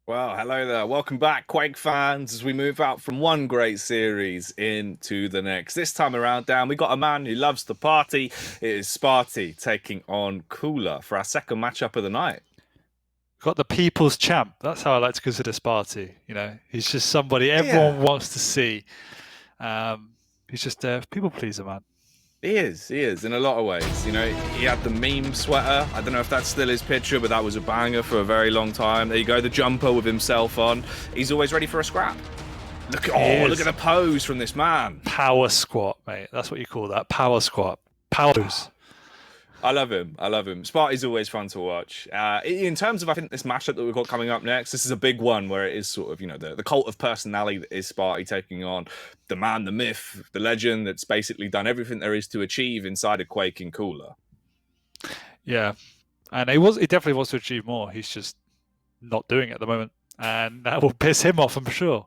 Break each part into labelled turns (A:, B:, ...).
A: Well, hello there. Welcome back, Quake fans, as we move out from one great series into the next. This time around, Dan, we got a man who loves the party. It is Spart1e taking on COOLLERZ for our second matchup of the night.
B: Got the people's champ. That's how I like to consider Spart1e. He's just somebody everyone
A: Yeah,
B: wants to see. He's just a people pleaser, man.
A: he is, in a lot of ways. He had the meme sweater. I don't know if that's still his picture, but that was a banger for a very long time. There you go, the jumper with himself on. He's always ready for a scrap. Look at the pose from this man.
B: Power squat, mate. That's what you call that. Power squat. Powers.
A: I love him. I love him. Spart1e's always fun to watch. In terms of, I think, this matchup that we've got coming up next, this is a big one where it is sort of, the cult of personality that is Spart1e taking on the man, the myth, the legend that's basically done everything there is to achieve inside of Quake and COOLLERZ.
B: Yeah. And he definitely wants to achieve more. He's just not doing it at the moment. And that will piss him off, I'm sure.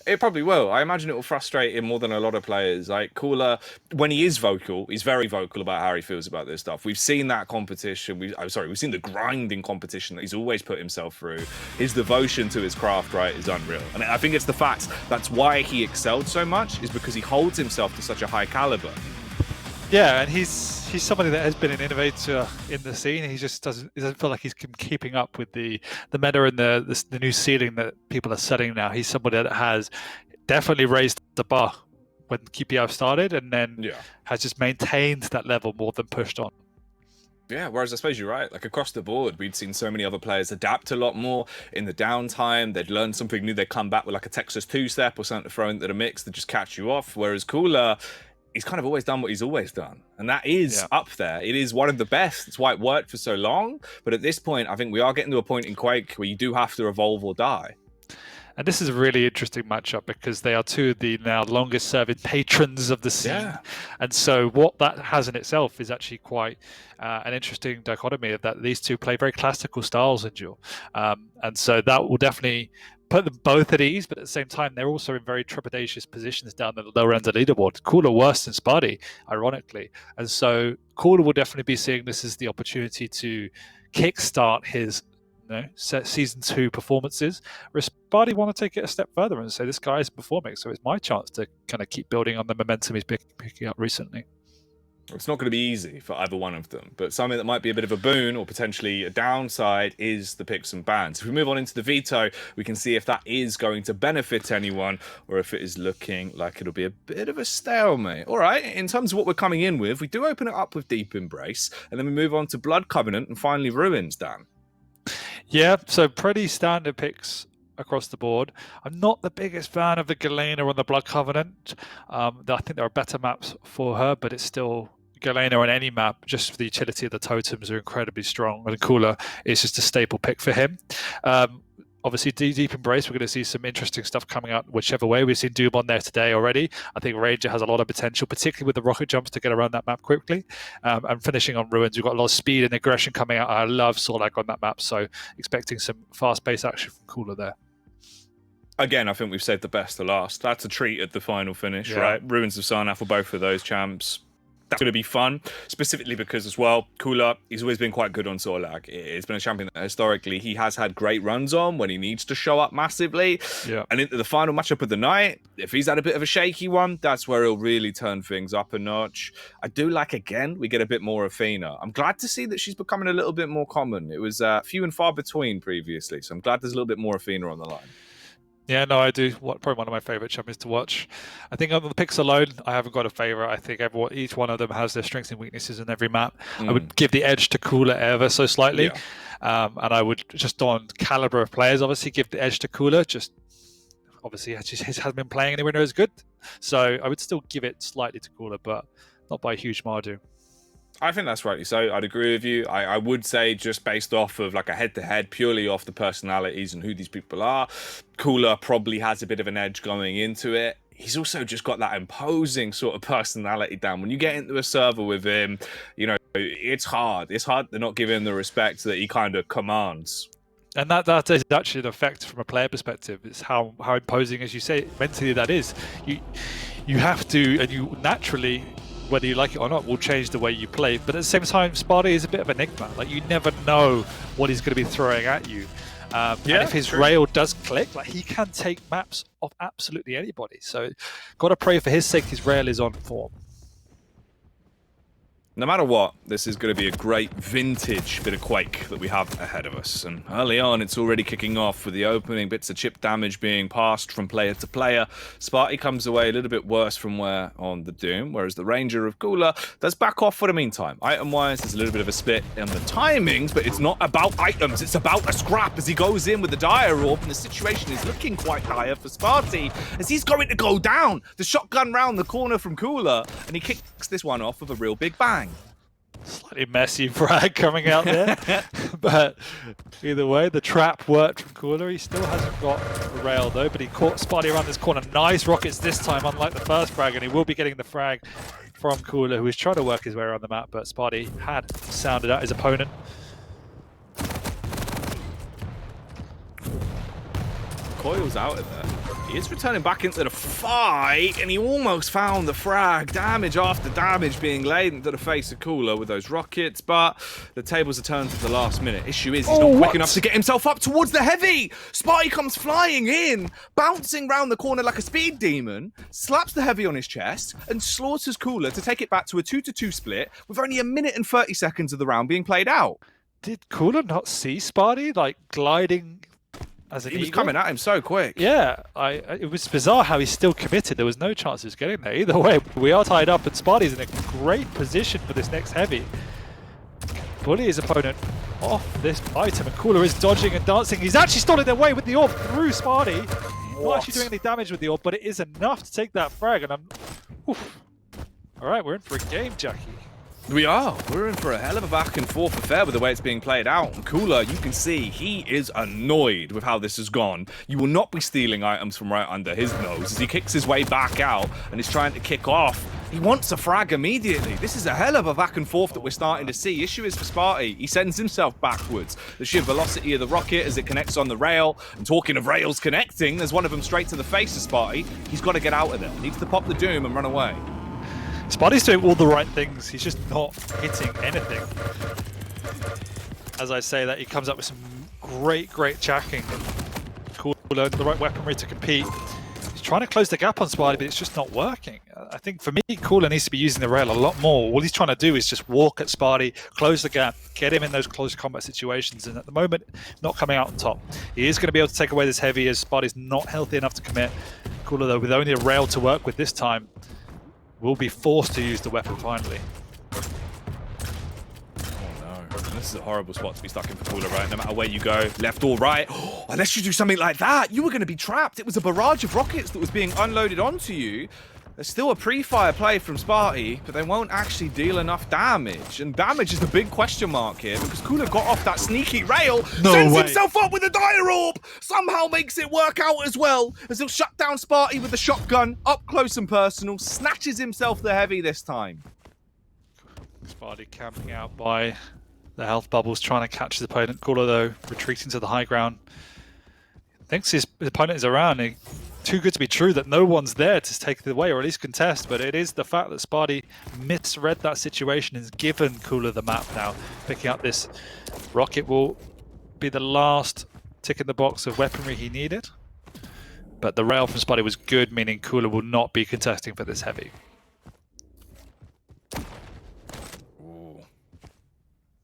A: It probably will. I imagine it will frustrate him more than a lot of players. Like COOLLERZ, when he is vocal, he's very vocal about how he feels about this stuff. We've seen that competition. We've seen the grinding competition that he's always put himself through. His devotion to his craft, right, is unreal. And I think it's the fact that's why he excelled so much, is because he holds himself to such a high caliber.
B: Yeah, and he's somebody that has been an innovator in the scene. He doesn't feel like he's keeping up with the meta and the new ceiling that people are setting now. He's somebody that has definitely raised the bar when QPF started, and then has just maintained that level more than pushed on.
A: Yeah, whereas I suppose you're right. Like across the board, we'd seen so many other players adapt a lot more in the downtime. They'd learn something new. They'd come back with like a Texas two-step or something to throw into the mix to just catch you off. Whereas COOLLERZ, he's kind of always done what he's always done. And that is up there. It is one of the best. It's why it worked for so long. But at this point, I think we are getting to a point in Quake where you do have to evolve or die.
B: And this is a really interesting matchup because they are two of the now longest serving patrons of the scene.
A: Yeah.
B: And so what that has in itself is actually quite an interesting dichotomy of that these two play very classical styles in duel. And so that will definitely put them both at ease, but at the same time, they're also in very trepidatious positions down the lower end of the leaderboard. COOLLERZ worse than Spart1e, ironically. And so COOLLERZ will definitely be seeing this as the opportunity to kickstart his season 2 performances. Whereas Spart1e want to take it a step further and say this guy is performing, so it's my chance to kind of keep building on the momentum he's picking up recently.
A: It's not going to be easy for either one of them, but something that might be a bit of a boon or potentially a downside is the picks and bans. If we move on into the veto, we can see if that is going to benefit anyone or if it is looking like it'll be a bit of a stalemate. All right, in terms of what we're coming in with, we do open it up with Deep Embrace, and then we move on to Blood Covenant and finally Ruins, Dan.
B: Yeah, so pretty standard picks across the board. I'm not the biggest fan of the Galena on the Blood Covenant. I think there are better maps for her, but it's still Galena on any map, just for the utility of the totems are incredibly strong. And COOLLERZ is just a staple pick for him. Obviously, Deep Embrace, we're going to see some interesting stuff coming out whichever way. We've seen Doom on there today already. I think Ranger has a lot of potential, particularly with the rocket jumps to get around that map quickly. And finishing on Ruins, we've got a lot of speed and aggression coming out. I love Sorlag on that map, so expecting some fast-paced action from COOLLERZ there.
A: Again, I think we've saved the best to last. That's a treat at the final finish, right? Ruins of Sarnath for both of those champs. That's going to be fun, specifically because as well, COOLLERZ, he's always been quite good on Sorlag. It's been a champion that historically he has had great runs on when he needs to show up massively.
B: Yeah.
A: And into the final matchup of the night, if he's had a bit of a shaky one, that's where he'll really turn things up a notch. I do like, again, we get a bit more Athena. I'm glad to see that she's becoming a little bit more common. It was few and far between previously, so I'm glad there's a little bit more Athena on the line.
B: Yeah, no, I do. Probably one of my favorite champions to watch. I think on the picks alone, I haven't got a favorite. I think each one of them has their strengths and weaknesses in every map. I would give the edge to COOLLERZ ever so slightly. Yeah. And I would, just on caliber of players, obviously give the edge to COOLLERZ. Just obviously, he hasn't been playing anywhere near as good. So I would still give it slightly to COOLLERZ, but not by a huge margin.
A: I think that's rightly so. I'd agree with you. I would say just based off of like a head-to-head, purely off the personalities and who these people are, COOLLERZ probably has a bit of an edge going into it. He's also just got that imposing sort of personality down. When you get into a server with him, it's hard. It's hard to not give him the respect that he kind of commands.
B: And that is actually an effect from a player perspective. It's how imposing, as you say, mentally that is. You have to, and you naturally, whether you like it or not, will change the way you play. But at the same time, Spart1e is a bit of an enigma. Like, you never know what he's going to be throwing at you. And if his rail does click, like, he can take maps off absolutely anybody. So got to pray for his sake his rail is on form.
A: No matter what, this is going to be a great vintage bit of Quake that we have ahead of us. And early on, it's already kicking off with the opening bits of chip damage being passed from player to player. Spart1e comes away a little bit worse from where on the Doom, whereas the Ranger of COOLLERZ does back off for the meantime. Item-wise, there's a little bit of a split in the timings, but it's not about items, it's about a scrap as he goes in with the Dire Orb, and the situation is looking quite dire for Spart1e as he's going to go down. The shotgun round the corner from COOLLERZ, and he kicks this one off with a real big bang.
B: Slightly messy frag coming out there, but either way, the trap worked from COOLLERZ. He still hasn't got the rail though, but he caught Spart1e around this corner. Nice rockets this time, unlike the first frag, and he will be getting the frag from COOLLERZ, who is trying to work his way around the map, but Spart1e had sounded out his opponent.
A: Coils out of there. He is returning back into the fight, and he almost found the frag. Damage after damage being laid into the face of COOLLERZ with those rockets, but the tables are turned at the last minute. Issue is he's not quick enough to get himself up towards the heavy. Spart1e comes flying in, bouncing round the corner like a speed demon, slaps the heavy on his chest, and slaughters COOLLERZ to take it back to a 2-2 split with only 1 minute and 30 seconds of the round being played out.
B: Did COOLLERZ not see Spart1e like gliding?
A: He was coming at him so quick.
B: Yeah, it was bizarre how he's still committed. There was no chance of getting there. Either way, we are tied up, and Spart1e's in a great position for this next heavy. Bully his opponent off this item, and COOLLERZ is dodging and dancing. He's actually stolen their way with the orb through Spart1e. Not actually doing any damage with the orb, but it is enough to take that frag, and all right, we're in for a game, Jackie.
A: We are. We're in for a hell of a back and forth affair with the way it's being played out. And COOLLERZ, you can see he is annoyed with how this has gone. You will not be stealing items from right under his nose as he kicks his way back out and is trying to kick off. He wants a frag immediately. This is a hell of a back and forth that we're starting to see. Issue is for Spart1e. He sends himself backwards. The sheer velocity of the rocket as it connects on the rail. And talking of rails connecting, there's one of them straight to the face of Spart1e. He's got to get out of there. Needs to pop the Doom and run away.
B: Spart1e's doing all the right things, he's just not hitting anything. As I say that, he comes up with some great jacking. COOLLERZ, the right weaponry to compete. He's trying to close the gap on Spart1e, but it's just not working. I think for me, COOLLERZ needs to be using the rail a lot more. All he's trying to do is just walk at Spart1e, close the gap, get him in those close combat situations, and at the moment, not coming out on top. He is going to be able to take away this heavy as Spart1e's not healthy enough to commit. COOLLERZ, though, with only a rail to work with this time, will be forced to use the weapon finally.
A: Oh no, this is a horrible spot to be stuck in for COOLLERZ, right? No matter where you go, left or right, unless you do something like that, you were going to be trapped. It was a barrage of rockets that was being unloaded onto you. There's still a pre-fire play from Spart1e, but they won't actually deal enough damage. And damage is the big question mark here, because COOLLERZ got off that sneaky rail, sends himself up with a Dire Orb, somehow makes it work out as well, as he'll shut down Spart1e with the shotgun, up close and personal, snatches himself the heavy this time.
B: Spart1e camping out by the health bubbles, trying to catch his opponent. COOLLERZ, though, retreating to the high ground. Thinks his opponent is around. Too good to be true that no one's there to take it away, or at least contest, but it is the fact that Spart1e misread that situation and has given COOLLERZ the map now. Picking up this rocket will be the last tick in the box of weaponry he needed, but the rail from Spart1e was good, meaning COOLLERZ will not be contesting for this heavy.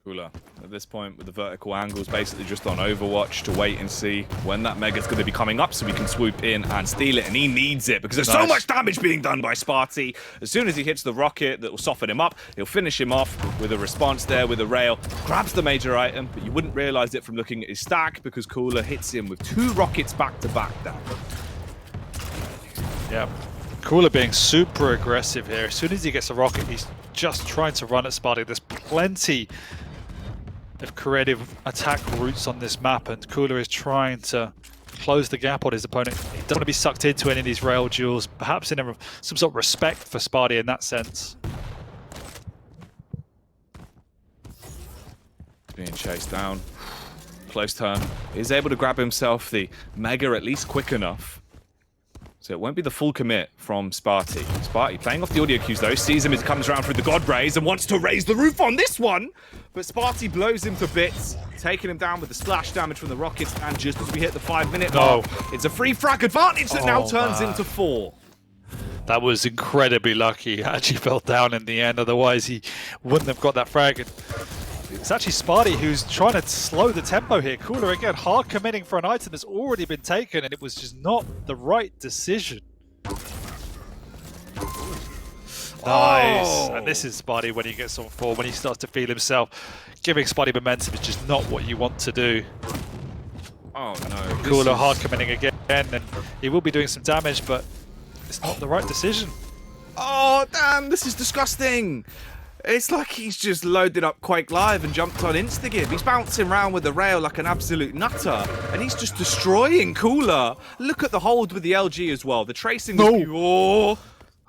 A: COOLLERZ at this point with the vertical angles basically just on Overwatch to wait and see when that Mega's going to be coming up so we can swoop in and steal it, and he needs it because there's so much damage being done by Spart1e. As soon as he hits the rocket that will soften him up, he'll finish him off with a response there with a rail, grabs the major item, but you wouldn't realize it from looking at his stack because COOLLERZ hits him with 2 rockets back to back down.
B: Yeah, COOLLERZ being super aggressive here. As soon as he gets a rocket, he's just trying to run at Spart1e. There's plenty of creative attack routes on this map, and COOLLERZ is trying to close the gap on his opponent. He doesn't want to be sucked into any of these rail duels, perhaps in some sort of respect for Spart1e in that sense.
A: Being chased down. Close turn. He's able to grab himself the Mega at least quick enough. So it won't be the full commit from Spart1e. Spart1e playing off the audio cues though, sees him as he comes around through the God Rays and wants to raise the roof on this one. But Spart1e blows him to bits, taking him down with the splash damage from the rockets, and just as we hit the 5-minute mark, it's a free frag advantage that now turns into 4.
B: That was incredibly lucky. He actually fell down in the end, otherwise he wouldn't have got that frag. It's actually Spart1e who's trying to slow the tempo here. COOLLERZ again, hard committing for an item that's already been taken, and it was just not the right decision. Nice. And this is Spart1e when he gets on form, when he starts to feel himself. Giving Spart1e momentum is just not what you want to do.
A: Oh no.
B: COOLLERZ hard committing again, and he will be doing some damage, but it's not the right decision.
A: Oh damn, this is disgusting. It's like he's just loaded up Quake Live and jumped on Instagib. He's bouncing around with the rail like an absolute nutter, and he's just destroying COOLLERZ. Look at the hold with the LG as well. The tracing was pure.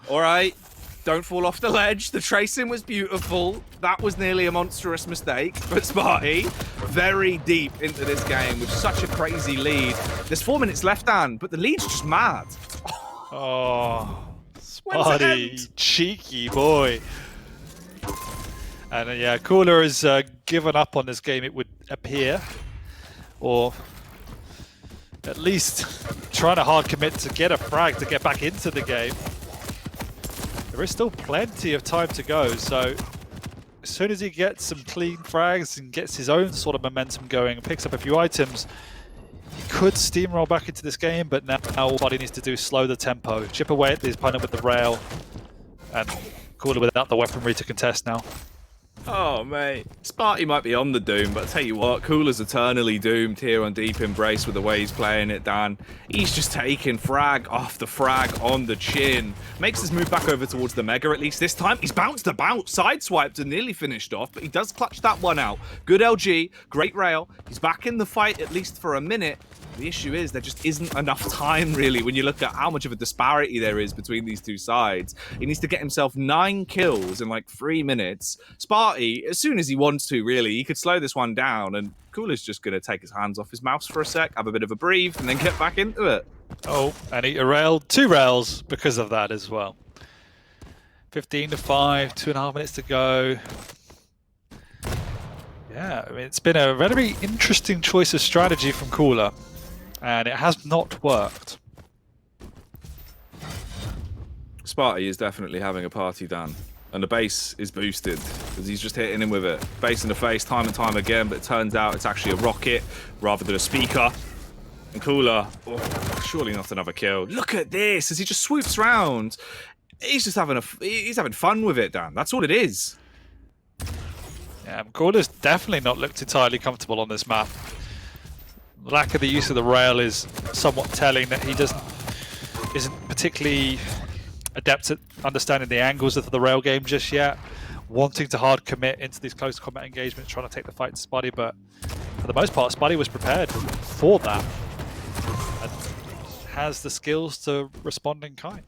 A: All right, don't fall off the ledge. The tracing was beautiful. That was nearly a monstrous mistake, but Spart1e very deep into this game with such a crazy lead. There's 4 minutes left, Dan, but the lead's just mad.
B: Oh, Spart1e, cheeky boy. And yeah, COOLLERZ has given up on this game, it would appear. Or at least trying to hard commit to get a frag to get back into the game. There is still plenty of time to go, so as soon as he gets some clean frags and gets his own sort of momentum going and picks up a few items, he could steamroll back into this game, but now what he needs to do is slow the tempo, chip away at his opponent with the rail, and COOLLERZ without the weaponry to contest now.
A: Oh, mate. Spart1e might be on the doom, but I'll tell you what, COOLLERZ eternally doomed here on Deep Embrace with the way he's playing it, Dan. He's just taking frag after frag on the chin. Makes his move back over towards the Mega, at least this time. He's bounced about, sideswiped and nearly finished off, but he does clutch that one out. Good LG, great rail. He's back in the fight, at least for a minute. The issue is there just isn't enough time, really, when you look at how much of a disparity there is between these two sides. He needs to get himself 9 kills in like 3 minutes. Spart1e, as soon as he wants to, really, he could slow this one down, and COOLLERZ just going to take his hands off his mouse for a sec, have a bit of a breathe, and then get back into it.
B: Oh, and eat a rail, 2 rails because of that as well. 15 to 5, 2.5 minutes to go. Yeah, I mean, it's been a very interesting choice of strategy from COOLLERZ. And it has not worked.
A: Spart1e is definitely having a party, Dan. And the base is boosted, because he's just hitting him with it. Base in the face time and time again, but it turns out it's actually a rocket rather than a speaker. And COOLLERZ, surely not another kill. Look at this, as he just swoops around. He's just having fun with it, Dan. That's all it is.
B: Yeah, COOLLERZ definitely not looked entirely comfortable on this map. The lack of the use of the rail is somewhat telling that he isn't particularly adept at understanding the angles of the rail game just yet. Wanting to hard commit into these close combat engagements, trying to take the fight to Spart1e, but for the most part, Spart1e was prepared for that and has the skills to respond in kind.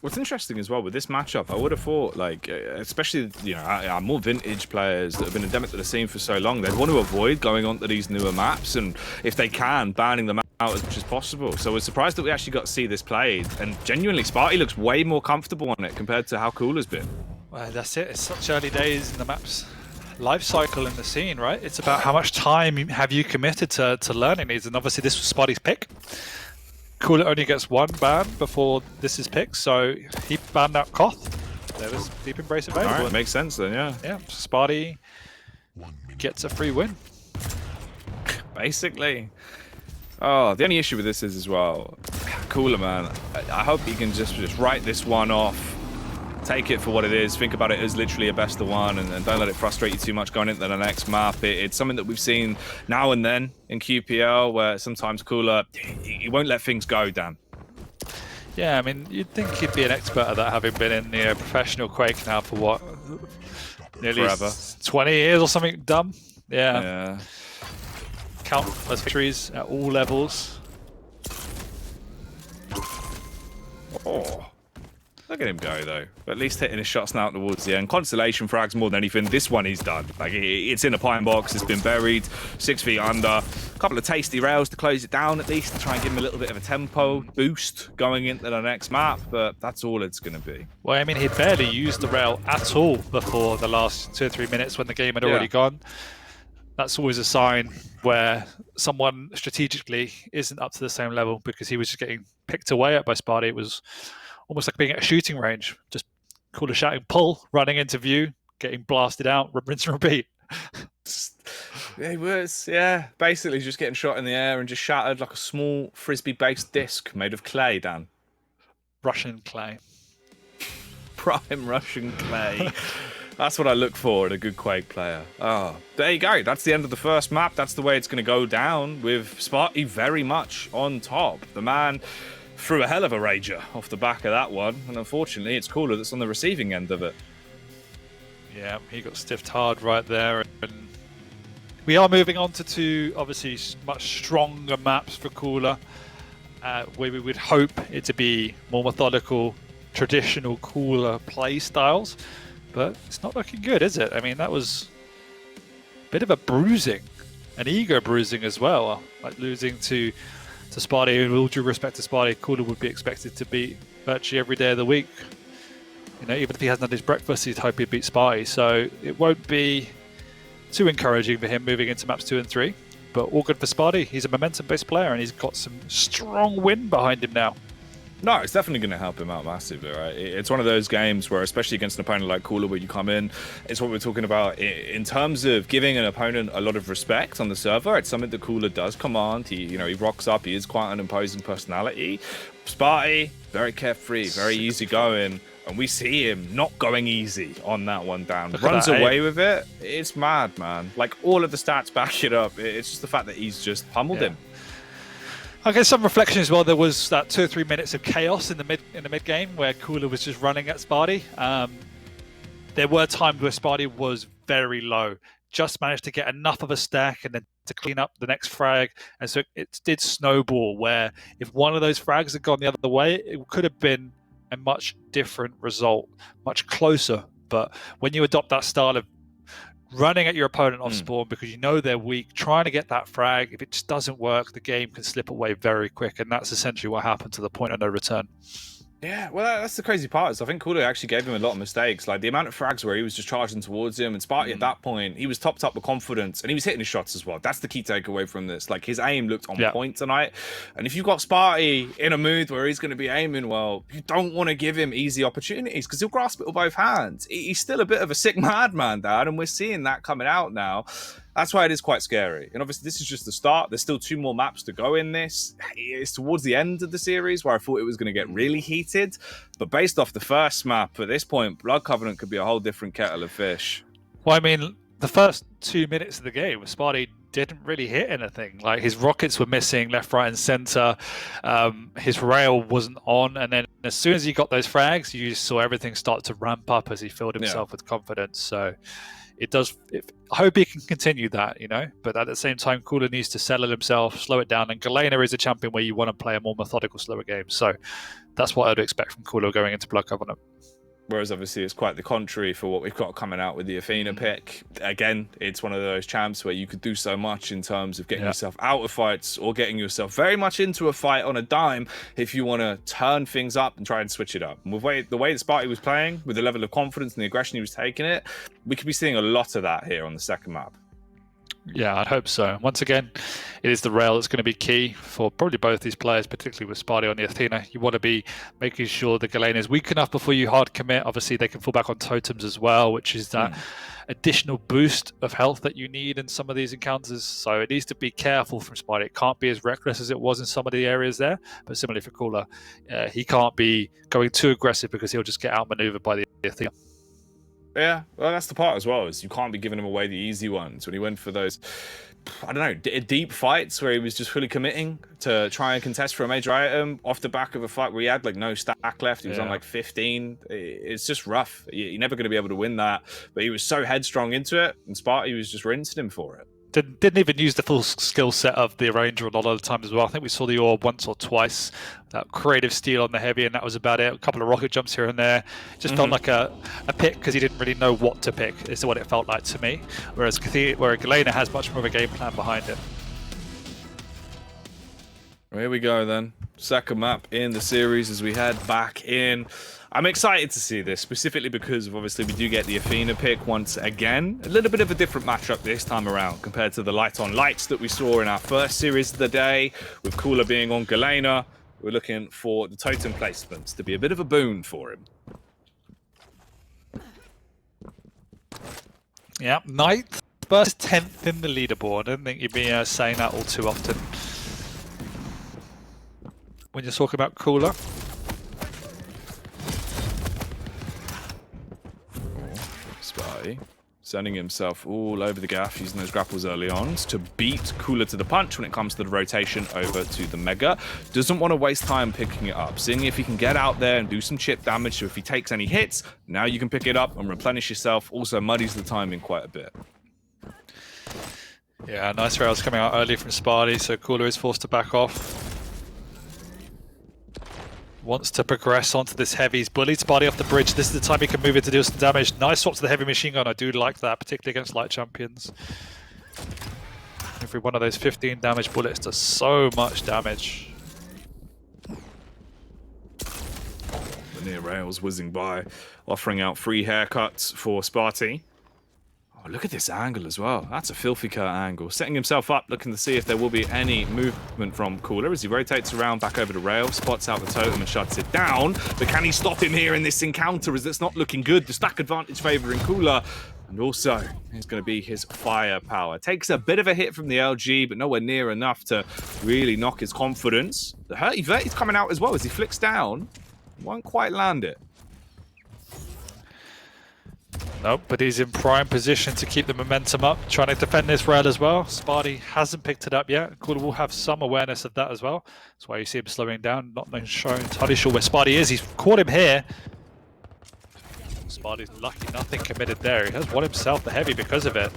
A: What's interesting as well with this matchup, I would have thought, like, especially, you know, our more vintage players that have been endemic to the scene for so long, they'd want to avoid going on to these newer maps, and if they can, banning them out as much as possible. So we're surprised that we actually got to see this played, and genuinely, Spart1e looks way more comfortable on it compared to how COOLLERZ been.
B: Well, that's it. It's such early days in the map's life cycle in the scene, right? It's about how much time have you committed to learning these, and obviously this was Spart1e's pick. COOLLERZ only gets 1 ban before this is picked, so he banned out Koth. There was Deep Embrace available.
A: All right, makes sense then, yeah.
B: Yeah, Spart1e gets a free win.
A: Basically. Oh, the only issue with this is as well, COOLLERZ, man. I hope he can just write this one off. Take it for what it is. Think about it as literally a best of one, and don't let it frustrate you too much going into the next map. It's something that we've seen now and then in QPL, where sometimes COOLLERZ, he won't let things go, Dan.
B: Yeah, I mean, you'd think he'd be an expert at that, having been in the professional Quake now for what? Nearly
A: forever.
B: 20 years or something dumb.
A: Yeah.
B: Countless victories at all levels.
A: Oh. Look at him go, though. At least hitting his shots now towards the end. Constellation frags more than anything. This one he's done. Like, it's in a pine box. It's been buried. 6 feet under. A couple of tasty rails to close it down, at least, to try and give him a little bit of a tempo boost going into the next map. But that's all it's going to be.
B: Well, I mean, he barely used the rail at all before the last 2 or 3 minutes when the game had already gone. that's always a sign where someone strategically isn't up to the same level, because he was just getting picked away at by Spart1e. It was almost like being at a shooting range, just COOLLERZ shouting pull, running into view, getting blasted out, rinse and repeat.
A: It was, yeah, basically just getting shot in the air and just shattered like a small frisbee-based disc made of clay, Dan.
B: Russian clay.
A: Prime Russian clay. That's what I look for in a good Quake player. Oh, there you go. That's the end of the first map. That's the way it's going to go down, with Spart1e very much on top. The man threw a hell of a rager off the back of that one, and unfortunately it's COOLLERZ that's on the receiving end of it.
B: Yeah, he got stiffed hard right there. And we are moving on to two, obviously, much stronger maps for COOLLERZ, where we would hope it to be more methodical, traditional COOLLERZ play styles. But it's not looking good, is it? I mean, that was a bit of a bruising, an ego bruising as well, like losing to Spart1e. And with all due respect to Spart1e, COOLLERZ would be expected to beat virtually every day of the week. You know, even if he hasn't had his breakfast, he'd hope he'd beat Spart1e. So it won't be too encouraging for him moving into maps 2 and 3. But all good for Spart1e. He's a momentum-based player, and he's got some strong wind behind him now.
A: No, it's definitely going to help him out massively, right? It's one of those games where, especially against an opponent like COOLLERZ, where you come in, it's what we're talking about in terms of giving an opponent a lot of respect on the server. It's something that COOLLERZ does command. He rocks up. He is quite an imposing personality. Spart1e, very carefree, very easygoing, and we see him not going easy on that one down. Runs away with it. It's mad, man. Like, all of the stats back it up. It's just the fact that he's just pummeled him.
B: I guess some reflection as well. There was that 2 or 3 minutes of chaos in the mid game where COOLLERZ was just running at Spart1e. There were times where Spart1e was very low, just managed to get enough of a stack and then to clean up the next frag, and so it did snowball. Where if one of those frags had gone the other way, it could have been a much different result, much closer. But when you adopt that style of running at your opponent off spawn because you know they're weak, trying to get that frag, if it just doesn't work, the game can slip away very quick, and that's essentially what happened to the point of no return.
A: Yeah, well, that's the crazy part. Is I think COOLLERZ actually gave him a lot of mistakes. Like the amount of frags where he was just charging towards him, and Spart1e at that point, he was topped up with confidence, and he was hitting his shots as well. That's the key takeaway from this. Like, his aim looked on point tonight. And if you've got Spart1e in a mood where he's going to be aiming well, you don't want to give him easy opportunities because he'll grasp it with both hands. He's still a bit of a sick madman, Dad, and we're seeing that coming out now. That's why it is quite scary. And obviously, this is just the start. There's still 2 more maps to go in this. It's towards the end of the series where I thought it was going to get really heated. But based off the first map, at this point, Blood Covenant could be a whole different kettle of fish.
B: Well, I mean, the first 2 minutes of the game, Spart1e didn't really hit anything. Like, his rockets were missing left, right, and center. His rail wasn't on. And then as soon as he got those frags, you just saw everything start to ramp up as he filled himself with confidence. So I hope he can continue that, you know, but at the same time, COOLLERZ needs to settle himself, slow it down, and Galena is a champion where you want to play a more methodical, slower game. So that's what I'd expect from COOLLERZ going into Blood Covenant.
A: Whereas obviously it's quite the contrary for what we've got coming out with the Athena pick. Again, it's one of those champs where you could do so much in terms of getting yourself out of fights or getting yourself very much into a fight on a dime if you want to turn things up and try and switch it up. And with the way that Spart1e was playing, with the level of confidence and the aggression he was taking it, we could be seeing a lot of that here on the second map.
B: Yeah, I'd hope so. Once again, it is the rail that's going to be key for probably both these players, particularly with Spart1e on the Athena. You want to be making sure the Galena is weak enough before you hard commit. Obviously, they can fall back on totems as well, which is that additional boost of health that you need in some of these encounters. So it needs to be careful from Spart1e. It can't be as reckless as it was in some of the areas there. But similarly for COOLLERZ, he can't be going too aggressive because he'll just get outmaneuvered by the Athena.
A: Yeah, well, that's the part as well, is you can't be giving him away the easy ones. When he went for those, I don't know, deep fights where he was just fully committing to try and contest for a major item off the back of a fight where he had like no stack left. He was on like 15. It's just rough. You're never going to be able to win that. But he was so headstrong into it, and Spart1e was just rinsing him for it.
B: Didn't even use the full skill set of the Arranger a lot of the times as well. I think we saw the orb once or twice. That creative steal on the heavy, and that was about it. A couple of rocket jumps here and there. Just felt like a pick because he didn't really know what to pick. Is what it felt like to me. Whereas Galena has much more of a game plan behind it.
A: Here we go then. Second map in the series as we head back in. I'm excited to see this, specifically because obviously we do get the Athena pick once again. A little bit of a different matchup this time around compared to the light on lights that we saw in our first series of the day, with COOLLER being on Galena. We're looking for the totem placements to be a bit of a boon for him.
B: Yeah, 9th versus 10th in the leaderboard. I don't think you'd be saying that all too often when you're talking about COOLLER.
A: Spart1e sending himself all over the gaff, using those grapples early on to beat COOLLER to the punch when it comes to the rotation over to the Mega. Doesn't want to waste time picking it up, seeing if he can get out there and do some chip damage, so if he takes any hits, now you can pick it up and replenish yourself. Also muddies the timing quite a bit.
B: Yeah, nice rails coming out early from Spart1e, so COOLLER is forced to back off. Wants to progress onto this heavy. He's bullied Spart1e off the bridge. This is the time he can move in to do some damage. Nice swap to the heavy machine gun. I do like that, particularly against light champions. Every one of those 15 damage bullets does so much damage.
A: The near rails whizzing by, offering out free haircuts for Spart1e. Oh, look at this angle as well. That's a filthy cut angle. Setting himself up, looking to see if there will be any movement from COOLLER as he rotates around back over the rail, spots out the totem and shuts it down. But can he stop him here in this encounter, as it's not looking good? The stack advantage favoring COOLLER. And also, it's going to be his firepower. Takes a bit of a hit from the LG, but nowhere near enough to really knock his confidence. The hurt event is coming out as well as he flicks down. Won't quite land it.
B: Nope, but he's in prime position to keep the momentum up, trying to defend this rail as well. Spart1e hasn't picked it up yet. COOLLER will have some awareness of that as well. That's why you see him slowing down, not entirely sure where Spart1e is. He's caught him here. Spart1e's lucky, nothing committed there. He has won himself the heavy because of it.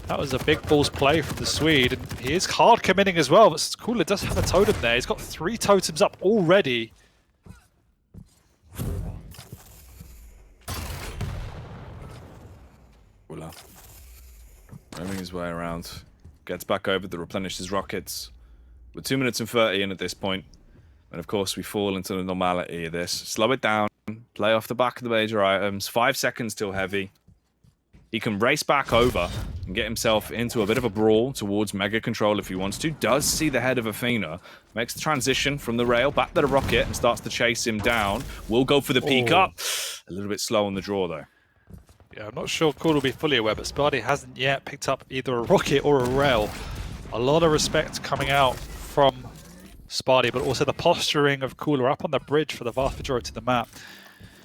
B: That was a big balls play from the Swede, and he is hard committing as well, but COOLLER does have a totem there. He's got 3 totems up already.
A: Roaming his way around, gets back over to replenish his rockets. We're 2 minutes and 30 in at this point, and of course we fall into the normality of this. Slow it down, play off the back of the major items. 5 seconds till heavy. He can race back over and get himself into a bit of a brawl towards Mega Control if he wants to. Does see the head of Athena, makes the transition from the rail back to the rocket and starts to chase him down. Will go for the peek up. A little bit slow on the draw though.
B: Yeah, I'm not sure COOLLER will be fully aware, but Spart1e hasn't yet picked up either a rocket or a rail. A lot of respect coming out from Spart1e, but also the posturing of COOLLER up on the bridge for the vast majority of the map.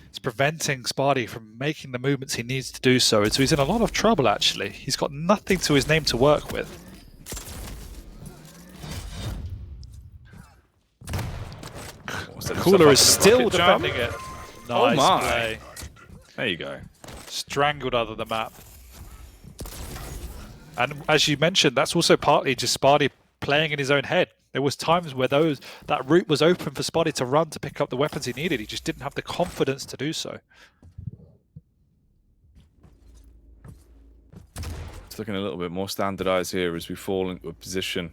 B: It's preventing Spart1e from making the movements he needs to do so. So he's in a lot of trouble, actually. He's got nothing to his name to work with. COOLLER is still defending it. Nice play.
A: There you go.
B: Strangled out of the map. And as you mentioned, that's also partly just Spart1e playing in his own head. There was times where that route was open for Spart1e to run to pick up the weapons he needed. He just didn't have the confidence to do so.
A: It's looking a little bit more standardized here as we fall into a position.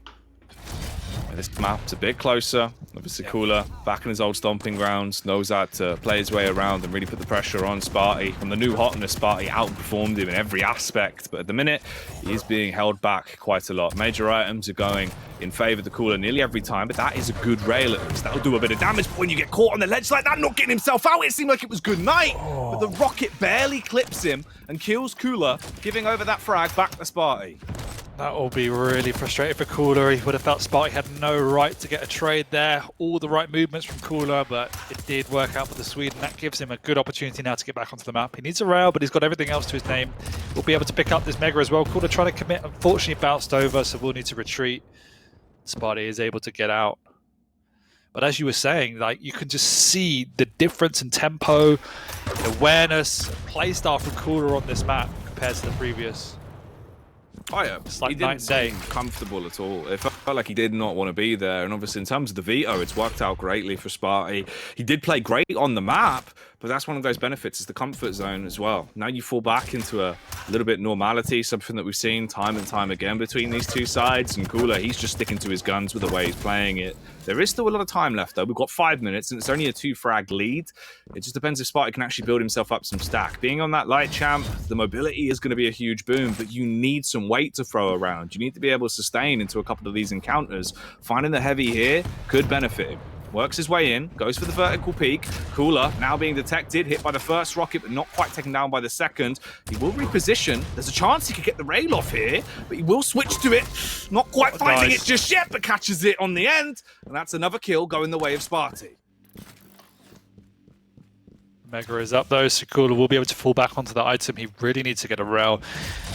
A: This map's a bit closer. Obviously, COOLLER back in his old stomping grounds, knows how to play his way around and really put the pressure on Spart1e. From the new hotness, Spart1e outperformed him in every aspect, but at the minute, he is being held back quite a lot. Major items are going in favor of the COOLLER nearly every time, but that is a good rail at least. That'll do a bit of damage, but when you get caught on the ledge like that, not getting himself out, it seemed like it was good night. But the rocket barely clips him and kills COOLLER, giving over that frag back to Spart1e.
B: That will be really frustrating for COOLLER. He would have felt Spart1e had no right to get a trade there. All the right movements from COOLLER, but it did work out for the Swede, and that gives him a good opportunity now to get back onto the map. He needs a rail, but he's got everything else to his name. We'll be able to pick up this Mega as well. COOLLER trying to commit, unfortunately bounced over, so we'll need to retreat. Spart1e is able to get out. But as you were saying, like, you can just see the difference in tempo, awareness, playstyle from COOLLER on this map compared to the previous.
A: Oh yeah,
B: It's like
A: he didn't
B: night and day.
A: seem comfortable at all. If like he did not want to be there. And obviously in terms of the veto, it's worked out greatly for Spart1e. He did play great on the map, but that's one of those benefits, is the comfort zone as well. Now you fall back into a little bit normality, something that we've seen time and time again between these two sides. And COOLLERZ, he's just sticking to his guns with the way he's playing it. There is still a lot of time left though. We've got 5 minutes and it's only a 2-frag lead. It just depends if Spart1e can actually build himself up some stack. Being on that light champ, the mobility is going to be a huge boom, but you need some weight to throw around. You need to be able to sustain into a couple of these encounters. Finding the heavy here could benefit him. Works his way in, goes for the vertical peak. COOLLERZ now being detected, hit by the first rocket, but not quite taken down by the second. He will reposition. There's a chance he could get the rail off here, but he will switch to it. Not quite finding it just yet, but catches it on the end. And that's another kill going the way of Spart1e.
B: Mega is up though, so COOLLERZ will be able to fall back onto the item. He really needs to get a rail,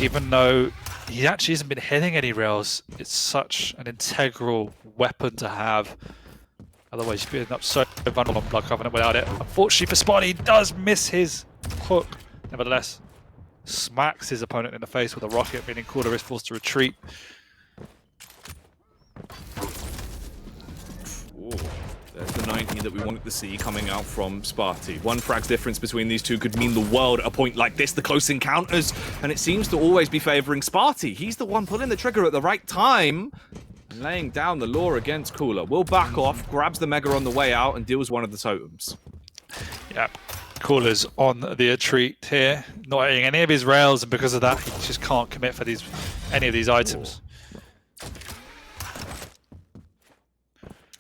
B: even though he actually hasn't been hitting any rails. It's such an integral weapon to have. Otherwise, you'd be up so vulnerable on Blood Covenant without it. Unfortunately for Spart1e, he does miss his hook. Nevertheless, smacks his opponent in the face with a rocket, meaning COOLLERZ is forced to retreat.
A: Ooh. There's the 90 that we wanted to see coming out from Spart1e. 1 frag's difference between these two could mean the world at a point like this, the close encounters, and it seems to always be favoring Spart1e. He's the one pulling the trigger at the right time and laying down the law against COOLLERZ. Will back off, grabs the Mega on the way out, and deals one of the totems.
B: Yep. COOLLERZ on the retreat here, not hitting any of his rails, and because of that, he just can't commit for any of these items.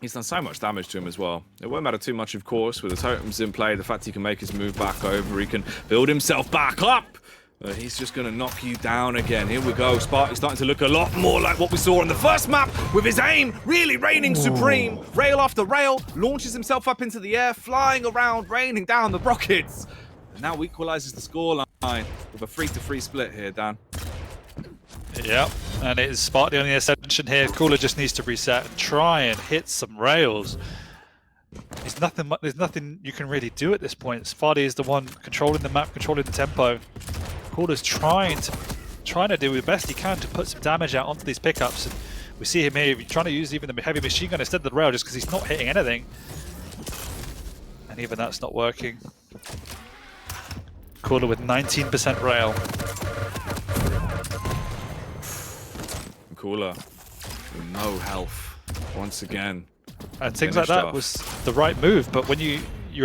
A: He's done so much damage to him as well. It won't matter too much, of course, with the totems in play. The fact he can make his move back over, he can build himself back up. He's just going to knock you down again. Here we go. Spart1e starting to look a lot more like what we saw on the first map, with his aim really reigning supreme. Rail after rail, launches himself up into the air, flying around, raining down the rockets. And now equalizes the scoreline with a 3-3 split here, Dan.
B: Yep, and it is Spart1e on the ascension here. COOLLERZ just needs to reset and try and hit some rails. There's nothing you can really do at this point. Spart1e is the one controlling the map, controlling the tempo. COOLLERZ trying to do the best he can to put some damage out onto these pickups. And we see him here trying to use even the heavy machine gun instead of the rail, just because he's not hitting anything. And even that's not working. COOLLERZ with 19% rail.
A: COOLLERZ with no health once again.
B: And things like that was the right move, but when you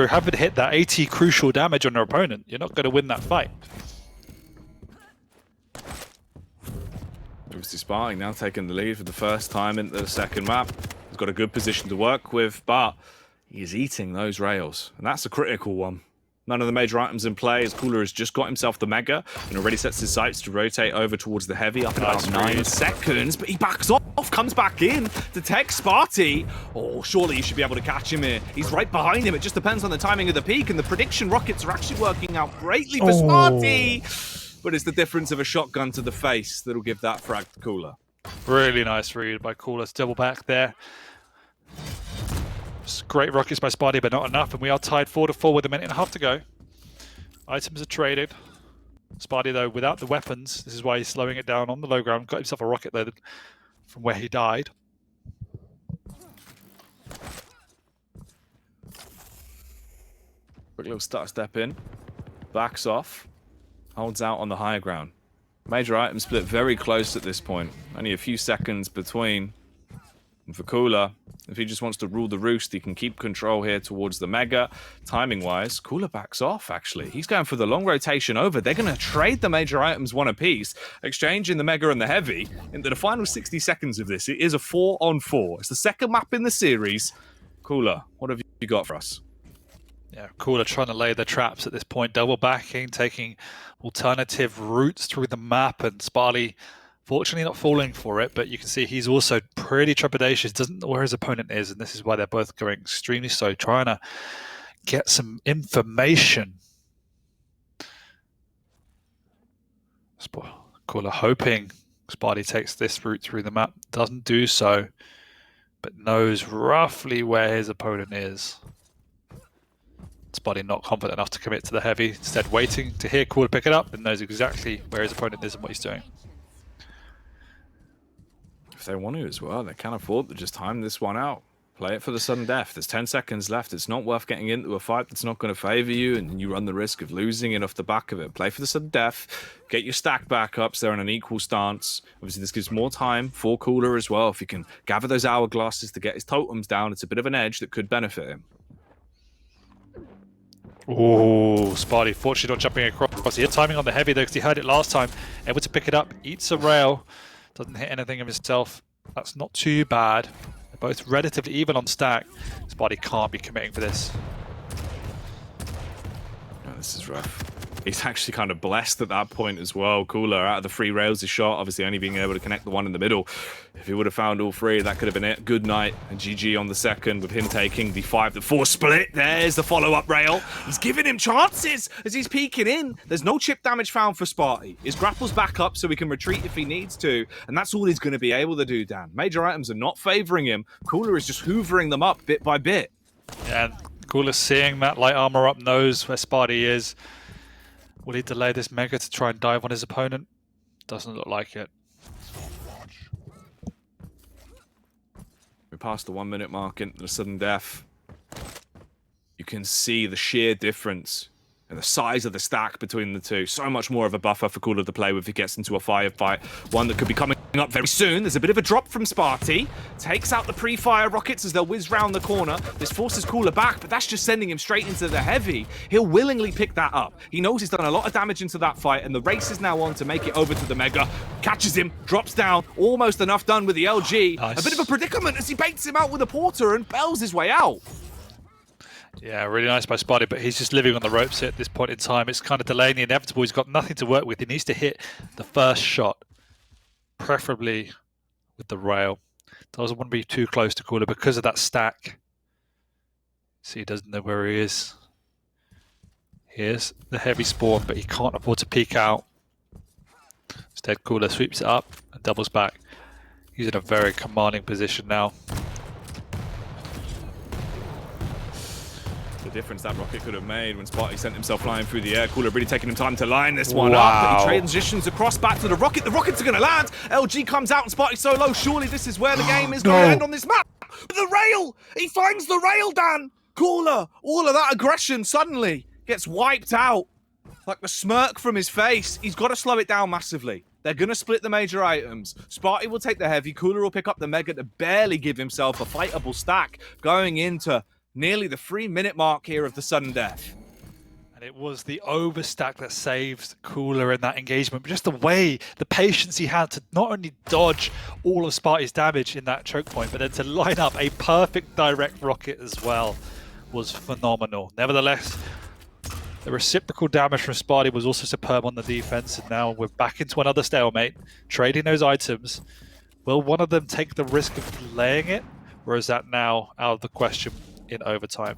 B: haven't hit that 80 crucial damage on your opponent, you're not going to win that fight.
A: Obviously Spart1e now taking the lead for the first time into the second map. He's got a good position to work with, but he's eating those rails, and that's a critical one. None of the major items in play, as COOLLERZ has just got himself the Mega and already sets his sights to rotate over towards the heavy up in about 9 seconds, but he backs off, comes back in, detects Spart1e. Oh, surely you should be able to catch him here. He's right behind him. It just depends on the timing of the peak, and the prediction rockets are actually working out greatly for Spart1e. But it's the difference of a shotgun to the face that'll give that frag to COOLLERZ.
B: Really nice read by COOLLERZ. Double back there. Great rockets by Spart1e, but not enough, and we are tied 4-4 with a minute and a half to go. Items are traded. Spart1e, though, without the weapons, this is why he's slowing it down on the low ground. Got himself a rocket there from where he died.
A: Quick little stutter step in. Backs off. Holds out on the high ground. Major item split very close at this point. Only a few seconds between. And for COOLLERZ, if he just wants to rule the roost, he can keep control here towards the Mega. Timing-wise, COOLLERZ backs off, actually. He's going for the long rotation over. They're going to trade the major items one apiece, exchanging the Mega and the Heavy. Into the final 60 seconds of this, it is a 4-on-4. It's the second map in the series. COOLLERZ, what have you got for us?
B: Yeah, COOLLERZ trying to lay the traps at this point. Double backing, taking alternative routes through the map, and Spart1e fortunately not falling for it, but you can see he's also pretty trepidatious, doesn't know where his opponent is, and this is why they're both going extremely slow, trying to get some information. COOLLERZ hoping Spart1e takes this route through the map, doesn't do so, but knows roughly where his opponent is. Spart1e not confident enough to commit to the heavy, instead waiting to hear COOLLERZ pick it up and knows exactly where his opponent is and what he's doing.
A: they want to as well. They can't afford to just time this one out. Play it for the sudden death. There's 10 seconds left. It's not worth getting into a fight that's not going to favor you, and you run the risk of losing it off the back of it. Play for the sudden death. Get your stack back up so they're in an equal stance. Obviously, this gives more time for Cooler as well. If he can gather those hourglasses to get his totems down, it's a bit of an edge that could benefit him.
B: Oh, Spart1e, fortunately not jumping across. He had timing on the heavy though, because he heard it last time. Able to pick it up, eats a rail. Doesn't hit anything of himself. That's not too bad. They're both relatively even on stack. Spart1e can't be committing for this.
A: Oh, this is rough. He's actually kind of blessed at that point as well. Cooler out of the 3 rails is shot, obviously only being able to connect the one in the middle. If he would have found all 3, that could have been it. Good night, and GG on the second with him taking the 5-4 split. There's the follow-up rail. He's giving him chances as he's peeking in. There's no chip damage found for Spart1e. His grapple's back up so he can retreat if he needs to, and that's all he's going to be able to do, Dan. Major items are not favoring him. Cooler is just hoovering them up bit by bit.
B: And Cooler seeing that light armor up, knows where Spart1e is. Will he delay this mega to try and dive on his opponent? Doesn't look like it.
A: We passed the 1 minute mark into the sudden death. You can see the sheer difference and the size of the stack between the two. So much more of a buffer for Cooler to play with if he gets into a firefight. One that could be coming up very soon. There's a bit of a drop from Spart1e. Takes out the pre-fire rockets as they'll whiz round the corner. This forces Cooler back, but that's just sending him straight into the heavy. He'll willingly pick that up. He knows he's done a lot of damage into that fight, and the race is now on to make it over to the Mega. Catches him, drops down, almost enough done with the LG.
B: Nice.
A: A bit of a predicament as he baits him out with a Porter and bells his way out.
B: Yeah, really nice by Spart1e, but he's just living on the ropes at this point in time. It's kind of delaying the inevitable. He's got nothing to work with. He needs to hit the first shot, preferably with the rail. Doesn't want to be too close to Cooler because of that stack. See, he doesn't know where he is. Here's the heavy spawn, but he can't afford to peek out. Instead, Cooler sweeps it up and doubles back. He's in a very commanding position now.
A: The difference that rocket could have made when Spart1e sent himself flying through the air. Cooler really taking him time to line this one up. But he transitions across back to the rocket. The rockets are going to land. LG comes out and Spart1e so low. Surely this is where the game is going to end on this map. The rail! He finds the rail, Dan! Cooler, all of that aggression suddenly gets wiped out. Like the smirk from his face. He's got to slow it down massively. They're going to split the major items. Spart1e will take the heavy. Cooler will pick up the mega to barely give himself a fightable stack going into nearly the 3-minute mark here of the sudden death.
B: And it was the overstack that saved Cooler in that engagement. But just the way, the patience he had to not only dodge all of Spart1e's damage in that choke point, but then to line up a perfect direct rocket as well was phenomenal. Nevertheless, the reciprocal damage from Spart1e was also superb on the defense. And now we're back into another stalemate, trading those items. Will one of them take the risk of delaying it? Or is that now out of the question in overtime?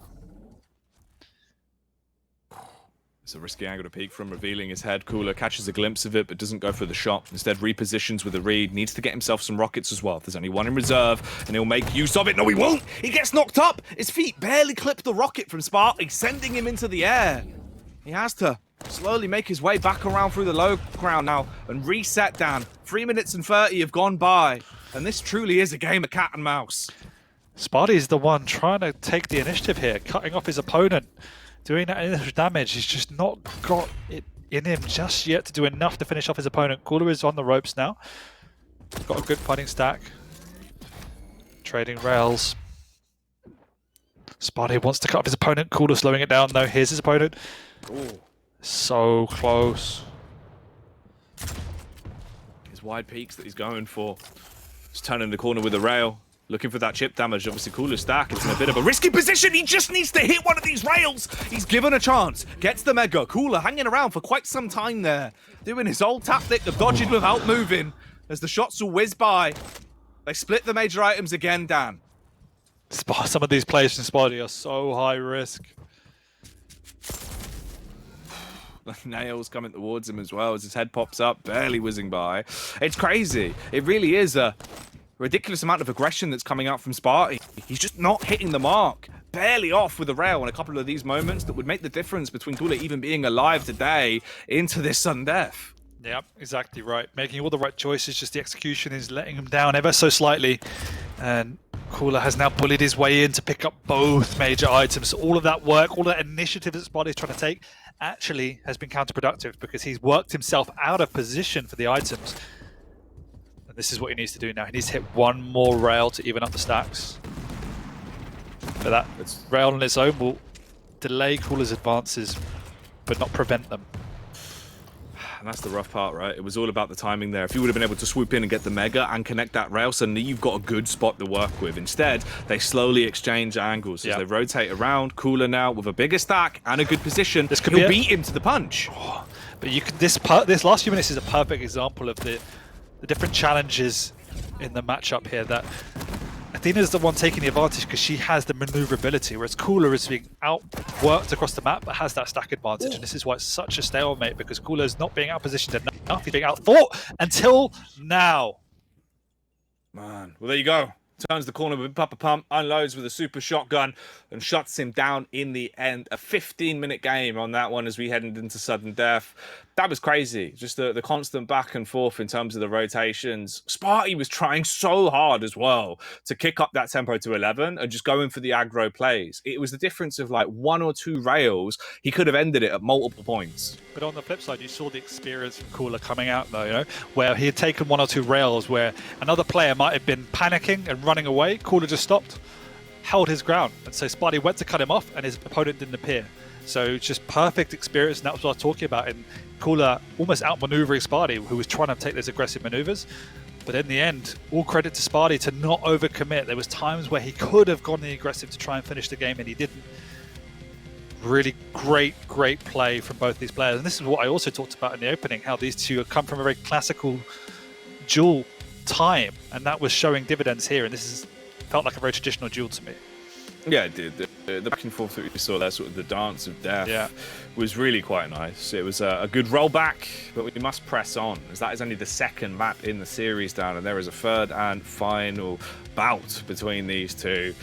A: It's a risky angle to peek from, revealing his head. Cooler catches a glimpse of it, but doesn't go for the shot. Instead, repositions with a read. Needs to get himself some rockets as well. There's only one in reserve, and he'll make use of it. No, he won't! He gets knocked up! His feet barely clip the rocket from Spart1e, sending him into the air. He has to slowly make his way back around through the low ground now and reset down. 3 minutes and 30 have gone by, and this truly is a game of cat and mouse.
B: Spart1e is the one trying to take the initiative here, cutting off his opponent. Doing that initial damage, he's just not got it in him just yet to do enough to finish off his opponent. Cooler is on the ropes now. Got a good fighting stack. Trading rails. Spart1e wants to cut off his opponent. Cooler slowing it down though. Here's his opponent.
A: Ooh.
B: So close.
A: His wide peaks that he's going for. He's turning the corner with a rail. Looking for that chip damage. Obviously, Cooler's stack. It's in a bit of a risky position. He just needs to hit one of these rails. He's given a chance. Gets the mega. Cooler hanging around for quite some time there. Doing his old tactic of dodging without moving. As the shots will whiz by. They split the major items again, Dan.
B: Some of these players in Spart1e are so high risk.
A: Nails coming towards him as well as his head pops up, barely whizzing by. It's crazy. It really is a ridiculous amount of aggression that's coming out from Spart1e. He's just not hitting the mark. Barely off with the rail in a couple of these moments that would make the difference between Cooler even being alive today into this sudden death.
B: Yeah, exactly right. Making all the right choices, just the execution is letting him down ever so slightly. And COOLLERZ has now bullied his way in to pick up both major items. All of that work, all that initiative that Spart1e is trying to take actually has been counterproductive because he's worked himself out of position for the items. And this is what he needs to do now. He needs to hit one more rail to even up the stacks. But that rail on its own will delay COOLLERZ advances, but not prevent them.
A: And that's the rough part, right? It was all about the timing there. If you would have been able to swoop in and get the Mega and connect that rail, suddenly you've got a good spot to work with. Instead, they slowly exchange angles as they rotate around. COOLLERZ now with a bigger stack and a good position.
B: This could
A: He'll beat him to the punch.
B: Oh, but you could, this last few minutes is a perfect example of the different challenges in the matchup here. That Athena's the one taking the advantage because she has the maneuverability, whereas COOLLERZ is being outworked across the map but has that stack advantage. And this is why it's such a stalemate, because COOLLERZ is not being outpositioned enough, he's being outthought until now.
A: Man, well, there you go. Turns the corner with Papa Pump, unloads with a super shotgun, and shuts him down in the end. A 15-minute game on that one as we headed into sudden death. That was crazy. Just the constant back and forth in terms of the rotations. Spart1e was trying so hard as well to kick up that tempo to 11 and just going for the aggro plays. It was the difference of like 1 or 2 rails. He could have ended it at multiple points.
B: But on the flip side, you saw the experience from COOLLERZ coming out though, you know, where he had taken 1 or 2 rails where another player might have been panicking and running away. COOLLERZ just stopped, held his ground, and so Spart1e went to cut him off and his opponent didn't appear. So it's just perfect experience, and that was what I was talking about, in COOLLERZ almost outmaneuvering Spart1e, who was trying to take those aggressive maneuvers. But in the end, all credit to Spart1e to not overcommit. There was times where he could have gone the aggressive to try and finish the game and he didn't. Really great play from both these players. And this is what I also talked about in the opening, how these two have come from a very classical duel time, and that was showing dividends here, and this felt like a very traditional duel to me.
A: Yeah, it did. The back and forth that we saw there, sort of the dance of death, was really quite nice. It was a good rollback, but we must press on, as that is only the second map in the series down, and there is a third and final bout between these two.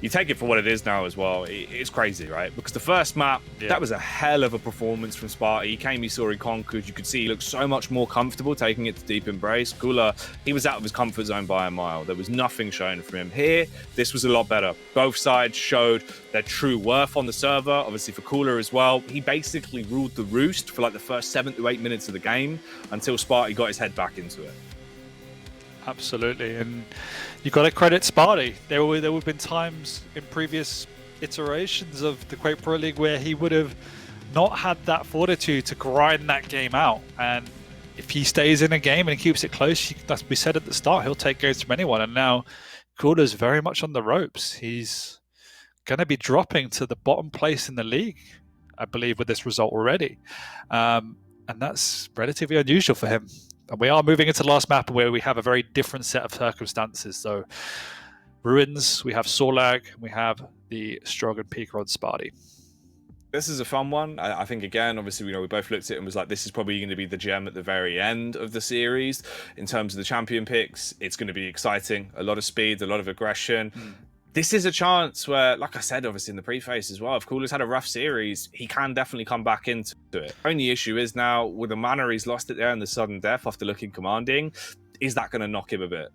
A: You take it for what it is now as well. It's crazy, right? Because the first map, that was a hell of a performance from Spart1e. He came, he saw, he conquered. You could see he looked so much more comfortable taking it to deep embrace. COOLLERZ, he was out of his comfort zone by a mile. There was nothing shown from him. Here, this was a lot better. Both sides showed their true worth on the server. Obviously for COOLLERZ as well. He basically ruled the roost for like the first 7 to 8 minutes of the game until Spart1e got his head back into it.
B: Absolutely, and you got to credit Spart1e. There would have been times in previous iterations of the Quake Pro League where he would have not had that fortitude to grind that game out. And if he stays in a game and keeps it close, as we said at the start, he'll take games from anyone. And now COOLLERZ is very much on the ropes. He's going to be dropping to the bottom place in the league, I believe, with this result already. And that's relatively unusual for him. And we are moving into the last map where we have a very different set of circumstances. So Ruins, we have Sorlag, we have the Strogan Peaker on Spart1e.
A: This is a fun one. I think, again, obviously, we both looked at it and was like, this is probably going to be the gem at the very end of the series. In terms of the champion picks, it's going to be exciting. A lot of speed, a lot of aggression. This is a chance where, like I said, obviously in the preface as well, if COOLLERZ had a rough series, he can definitely come back into it. Only issue is now, with the mana he's lost it there in the sudden death after looking commanding, is that going to knock him a bit?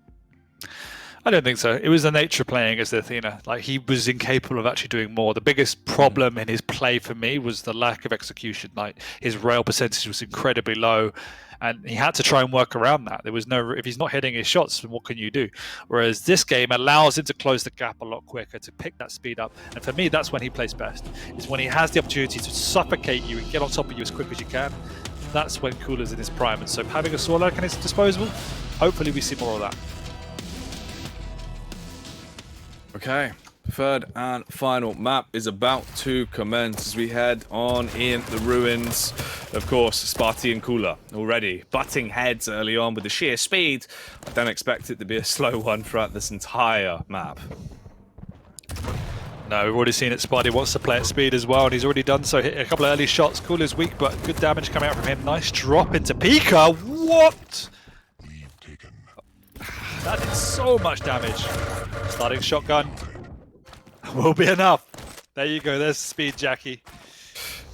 B: I don't think so. It was the nature of playing as the Athena. Like, he was incapable of actually doing more. The biggest problem in his play for me was the lack of execution. Like, his rail percentage was incredibly low, and he had to try and work around that. There was no, if he's not hitting his shots, then what can you do? Whereas this game allows him to close the gap a lot quicker, to pick that speed up. And for me, that's when he plays best. Is when he has the opportunity to suffocate you and get on top of you as quick as you can. That's when COOLLERZ in his prime. And so having a Sorlag at his disposal, hopefully we see more of that.
A: Okay, third and final map is about to commence as we head on in the Ruins. Of course, Spart1e and COOLLERZ already butting heads early on with the sheer speed. I don't expect it to be a slow one throughout this entire map.
B: No, we've already seen it. Spart1e wants to play at speed as well, and he's already done so. Hit a couple of early shots. COOLLERZ weak, but good damage coming out from him. Nice drop into Pika. What? That did so much damage. Starting shotgun will be enough. There you go. There's speed, Jackie.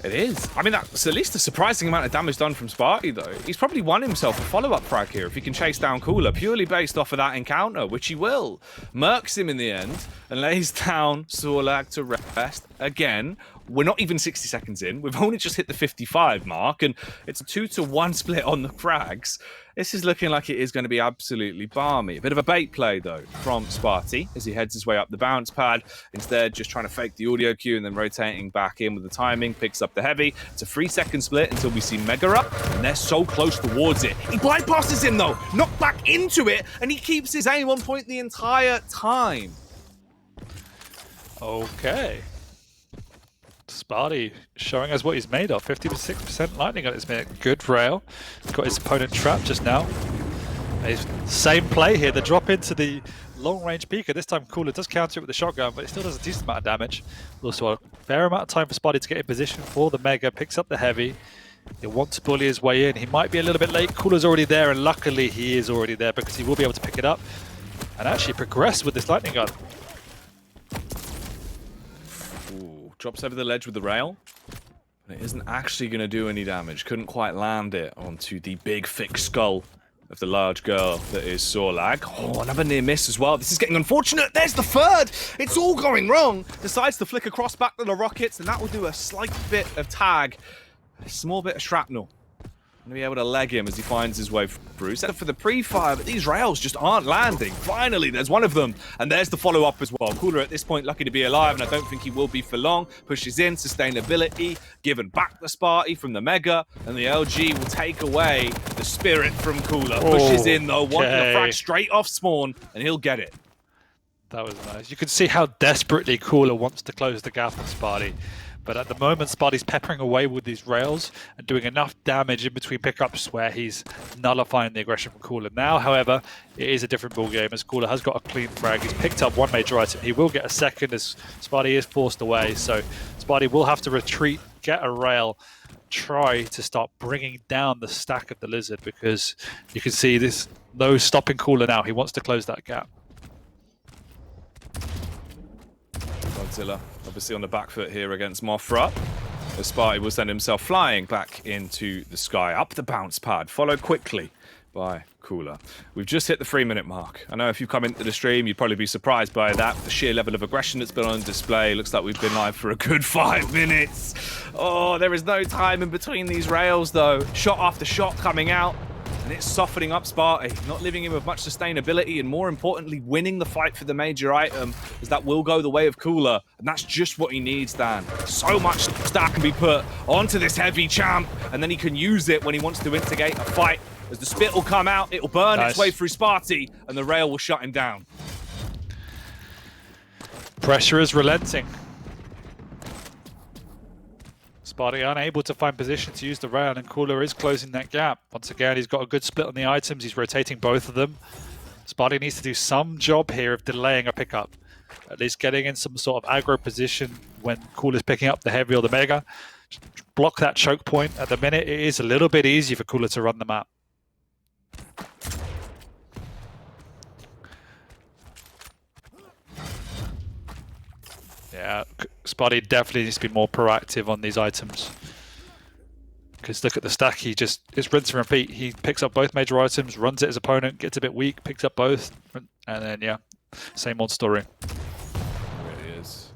A: It is. I mean, that's at least a surprising amount of damage done from Spart1e, though. He's probably won himself a follow-up frag here if he can chase down COOLLERZ, purely based off of that encounter, which he will. Mercs him in the end and lays down COOLLERZ to rest. Again, we're not even 60 seconds in. We've only just hit the 55 mark, and it's a 2-to-1 split on the frags. This is looking like it is going to be absolutely balmy. A bit of a bait play, though, from Spart1e as he heads his way up the bounce pad. Instead, just trying to fake the audio cue and then rotating back in with the timing. Picks up the heavy. It's a 3-second split until we see Mega up, and they're so close towards it. He bypasses him, though, knocked back into it, and he keeps his aim on point the entire time.
B: Okay. Spart1e showing us what he's made of. 56% lightning on this minute. Good rail. He's got his opponent trapped just now. Same play here. The drop into the long-range peeker. This time COOLLERZ does counter it with the shotgun, but it still does a decent amount of damage. Also a fair amount of time for Spart1e to get in position for the Mega. Picks up the heavy. He wants to bully his way in. He might be a little bit late. COOLLERZ already there, and luckily he is already there because he will be able to pick it up and actually progress with this lightning gun.
A: Drops over the ledge with the rail. And it isn't actually going to do any damage. Couldn't quite land it onto the big, thick skull of the large girl that is COOLLERZ. Oh, another near miss as well. This is getting unfortunate. There's the third. It's all going wrong. Decides to flick across back to the rockets, and that will do a slight bit of tag. A small bit of shrapnel. Going to be able to leg him as he finds his way through. Set up for the pre-fire, but these rails just aren't landing. Finally, there's one of them. And there's the follow-up as well. COOLLERZ at this point lucky to be alive, and I don't think he will be for long. Pushes in, sustainability, given back the Spart1e from the Mega, and the LG will take away the spirit from COOLLERZ. Pushes in, though, wanting a frag straight off spawn, and he'll get it.
B: That was nice. You can see how desperately COOLLERZ wants to close the gap on Spart1e. But at the moment, Spart1e's peppering away with these rails and doing enough damage in between pickups where he's nullifying the aggression from COOLLERZ. Now, however, it is a different ballgame as COOLLERZ has got a clean frag. He's picked up one major item. He will get a second as Spart1e is forced away. So Spart1e will have to retreat, get a rail, try to start bringing down the stack of the Lizard because you can see this, no stopping COOLLERZ now. He wants to close that gap.
A: Godzilla obviously on the back foot here against Mothra. As Spart1e will send himself flying back into the sky, up the bounce pad, followed quickly by COOLLERZ. We've just hit the 3-minute mark. I know if you come into the stream, you'd probably be surprised by that. The sheer level of aggression that's been on display. Looks like we've been live for a good 5 minutes. Oh, there is no time in between these rails, though. Shot after shot coming out. And it's softening up Spart1e, not leaving him with much sustainability, and more importantly, winning the fight for the major item, as that will go the way of COOLLERZ, and that's just what he needs, Dan. So much stack can be put onto this heavy champ, and then he can use it when he wants to instigate a fight. As the spit will come out, it will burn its way through Spart1e, and the rail will shut him down.
B: Pressure is relenting. Spart1e unable to find position to use the rail, and COOLLERZ is closing that gap. Once again, he's got a good split on the items. He's rotating both of them. Spart1e needs to do some job here of delaying a pickup. At least getting in some sort of aggro position when COOLLERZ picking up the heavy or the Mega. Just block that choke point. At the minute, it is a little bit easy for COOLLERZ to run the map. Yeah, Spart1e definitely needs to be more proactive on these items. Because look at the stack, it's rinse and repeat. He picks up both major items, runs at his opponent, gets a bit weak, picks up both, and then, yeah, same old story.
A: It really is.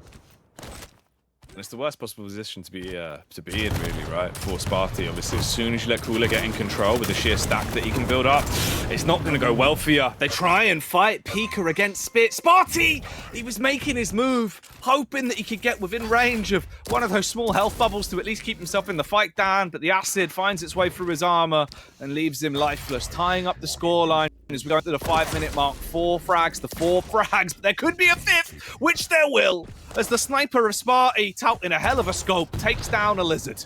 A: And it's the worst possible position to be in, really, right? For Spart1e, obviously, as soon as you let COOLLERZ get in control with the sheer stack that he can build up, it's not going to go well for you. They try and fight Pika against Spit. Spart1e, he was making his move, hoping that he could get within range of one of those small health bubbles to at least keep himself in the fight down, but the acid finds its way through his armor and leaves him lifeless, tying up the scoreline as we go into the 5-minute mark. 4 frags to 4 frags, but there could be a 5th, which there will, as the sniper of Spart1e, touting a hell of a scope, takes down a Lizard.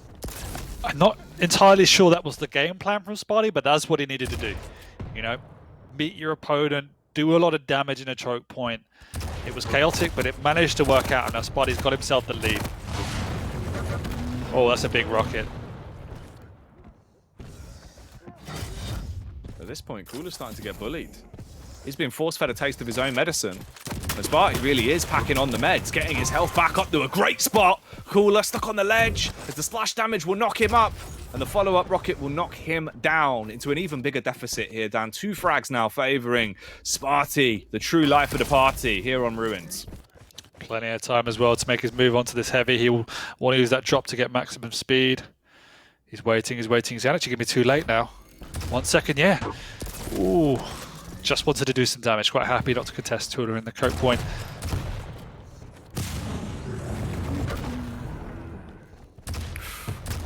B: I'm not entirely sure that was the game plan from Spart1e, but that's what he needed to do. You know, meet your opponent, do a lot of damage in a choke point. It was chaotic, but it managed to work out, and now Spart1e's got himself the lead. Oh, that's a big rocket.
A: At this point, COOLLERZ starting to get bullied. He's been force-fed a taste of his own medicine. And Spart1e really is packing on the meds, getting his health back up to a great spot. COOLLERZ stuck on the ledge as the splash damage will knock him up. And the follow-up rocket will knock him down into an even bigger deficit here, down 2 frags now, favouring Spart1e, the true life of the party, here on Ruins.
B: Plenty of time as well to make his move onto this heavy. He'll want to use that drop to get maximum speed. He's waiting, he's waiting. He's actually going to be too late now. 1 second, yeah. Ooh, just wanted to do some damage. Quite happy not to contest Tula in the choke point.